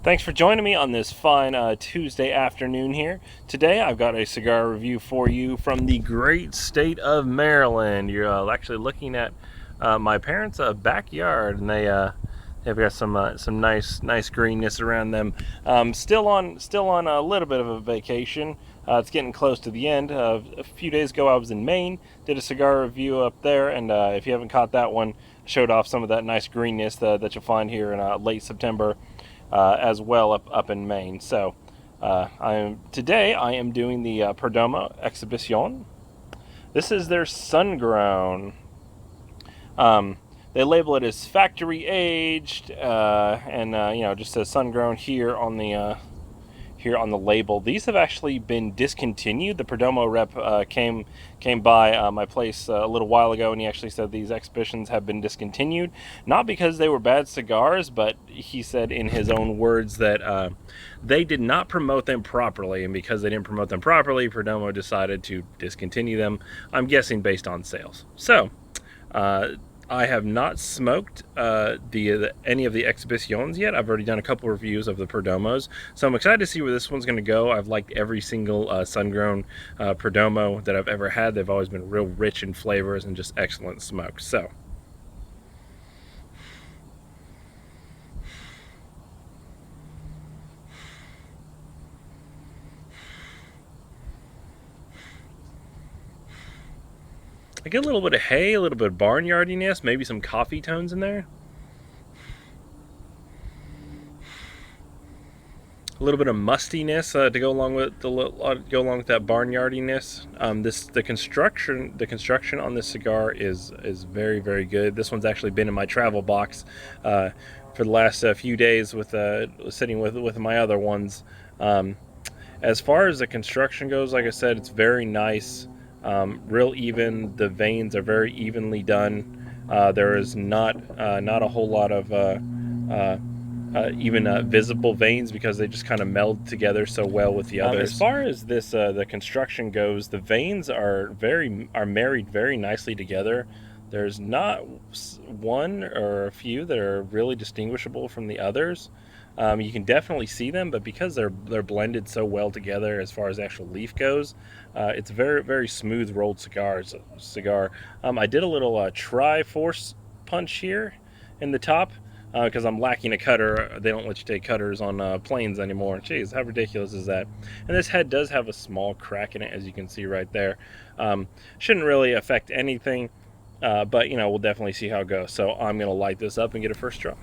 Thanks for joining me on this fine Tuesday afternoon here. Today I've got a cigar review for you from the great state of Maryland. You're actually looking at my parents' backyard, and they've got some nice greenness around them. Still on a little bit of a vacation. It's getting close to the end. A few days ago I was in Maine, did a cigar review up there, and if you haven't caught that one, showed off some of that nice greenness that you'll find here in late September. As well up in Maine. So today I am doing the Perdomo Exhibition. This is their sun-grown. They label it as factory aged, and just says sun-grown here on the label. These have actually been discontinued. The Perdomo rep came by my place a little while ago, and he actually said these exhibitions have been discontinued, not because they were bad cigars, but he said in his own words that they did not promote them properly, and because they didn't promote them properly, Perdomo decided to discontinue them. I'm guessing based on sales. So I have not smoked any of the exhibitions yet. I've already done a couple reviews of the Perdomos, so I'm excited to see where this one's going to go. I've liked every single sun-grown Perdomo that I've ever had. They've always been real rich in flavors and just excellent smoke. So I get a little bit of hay, a little bit of barnyardiness, maybe some coffee tones in there. A little bit of mustiness to go along with that barnyardiness. The construction on this cigar is very good. This one's actually been in my travel box for the last few days with sitting with my other ones. As far as the construction goes, like I said, it's very nice, real even. The veins are very evenly done. There is not a whole lot of even visible veins because they just kind of meld together so well with the others. As far as this the construction goes, the veins are married very nicely together. There's not one or a few that are really distinguishable from the others. You can definitely see them, but because they're blended so well together as far as actual leaf goes, it's very smooth rolled cigar. I did a little Tri-Force punch here in the top because I'm lacking a cutter. They don't let you take cutters on planes anymore. Jeez, how ridiculous is that? And this head does have a small crack in it, as you can see right there. Shouldn't really affect anything, but we'll definitely see how it goes. So I'm gonna light this up and get a first draw.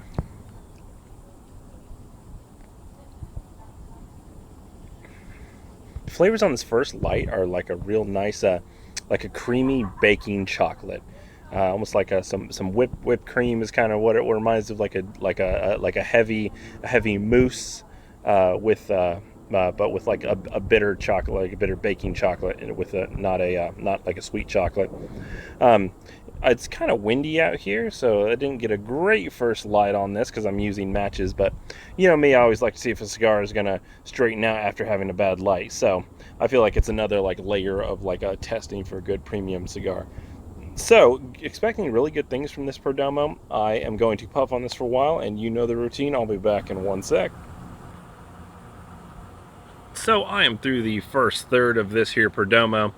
Flavors on this first light are like a real nice, like a creamy baking chocolate. Almost like some whipped cream is kind of what it reminds of, like a heavy mousse but with like a bitter chocolate, like a bitter baking chocolate, and with not like a sweet chocolate. It's kind of windy out here, so I didn't get a great first light on this because I'm using matches, but me, I always like to see if a cigar is gonna straighten out after having a bad light. So I feel like it's another like layer of like a testing for a good premium cigar. So, expecting really good things from this Perdomo. I am going to puff on this for a while, and you know the routine. I'll be back in one sec. So I am through the first third of this here Perdomo.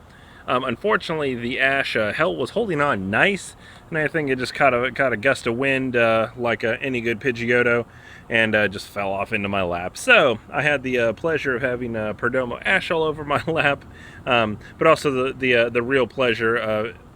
Unfortunately, the ash was holding on nice, and I think it just caught a gust of wind like any good Pidgeotto, and just fell off into my lap. So I had the pleasure of having Perdomo ash all over my lap, but also the real pleasure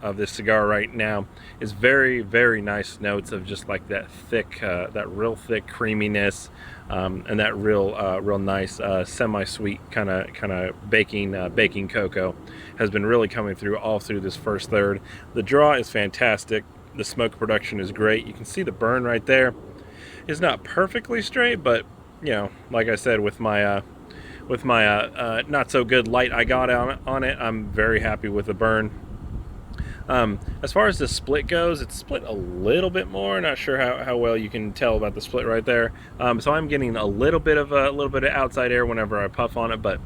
of this cigar right now is very nice notes of just like that real thick creaminess, and that real nice semi-sweet kind of baking cocoa has been really coming through all through this first third. The draw is fantastic. The smoke production is great. You can see the burn right there. It's not perfectly straight, but like I said, with my not so good light I got on it, I'm very happy with the burn. As far as the split goes, it's split a little bit more. Not sure how well you can tell about the split right there. So I'm getting a little bit of outside air whenever I puff on it, but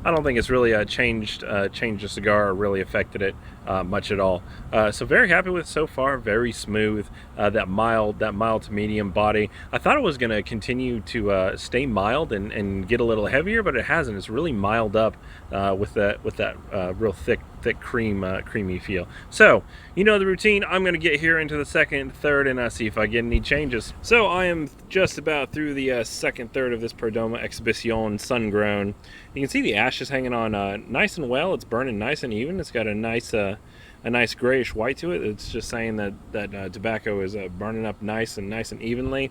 I don't think it's really changed the cigar or really affected it much at all. So very happy with it so far. Very smooth. That mild to medium body. I thought it was going to continue to stay mild and get a little heavier, but it hasn't. It's really mild up with that real thick creamy feel. So you know the routine. I'm going to get here into the second, third, and see if I get any changes. So I am just about through the second third of this Perdomo Exhibition Sun-Grown. You can see the ash is hanging on nice and well. It's burning nice and even. It's got a nice grayish white to it. It's just saying that tobacco is burning up nice and evenly.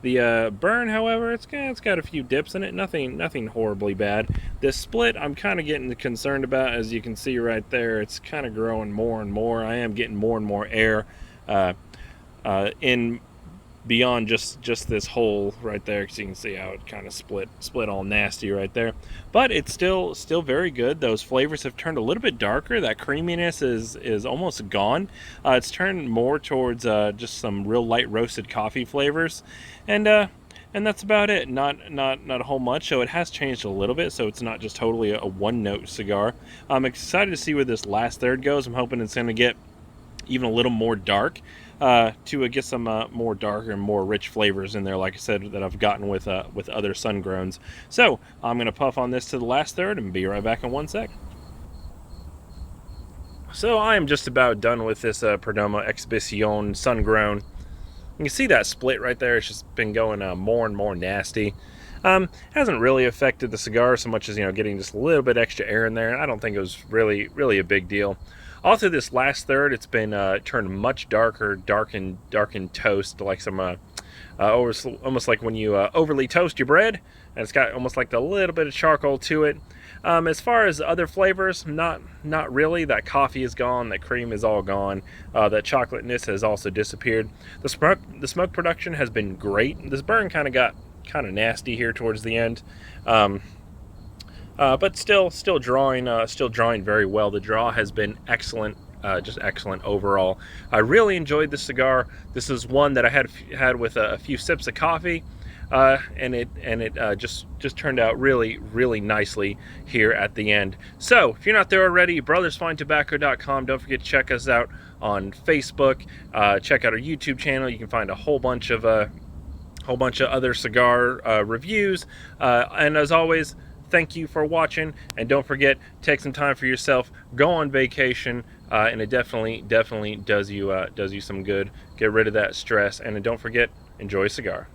The burn, however, it's got a few dips in it. Nothing horribly bad. This split, I'm kind of getting concerned about. As you can see right there, it's kind of growing more and more. I am getting more and more air in beyond just this hole right there, because you can see how it kind of split all nasty right there. But it's still very good. Those flavors have turned a little bit darker. That creaminess is almost gone. It's turned more towards just some real light roasted coffee flavors, and that's about it. Not a whole much. So it has changed a little bit, so it's not just totally a one note cigar. I'm excited to see where this last third goes. I'm hoping it's going to get even a little more dark, to get some more darker and more rich flavors in there, like I said, that I've gotten with other sun-growns. So I'm going to puff on this to the last third and be right back in 1 sec. So I am just about done with this Perdomo Exhibition Sun-Grown. You can see that split right there. It's just been going more and more nasty. Hasn't really affected the cigar so much as, getting just a little bit extra air in there. I don't think it was really a big deal. All through this last third, it's been turned much darker, darkened toast, like some almost like when you overly toast your bread, and it's got almost like a little bit of charcoal to it. As far as other flavors, not really. That coffee is gone, that cream is all gone, that chocolateness has also disappeared. The smoke production has been great. This burn kind of got nasty here towards the end. But still drawing very well. The draw has been excellent, just excellent overall. I really enjoyed this cigar. This is one that I had with a few sips of coffee, and it just turned out really nicely here at the end. So if you're not there already, brothersfinetobacco.com. Don't forget to check us out on Facebook. Check out our YouTube channel. You can find a whole bunch of other cigar reviews, and as always, thank you for watching, and don't forget, take some time for yourself, go on vacation, and it definitely does you some good. Get rid of that stress, and don't forget, enjoy a cigar.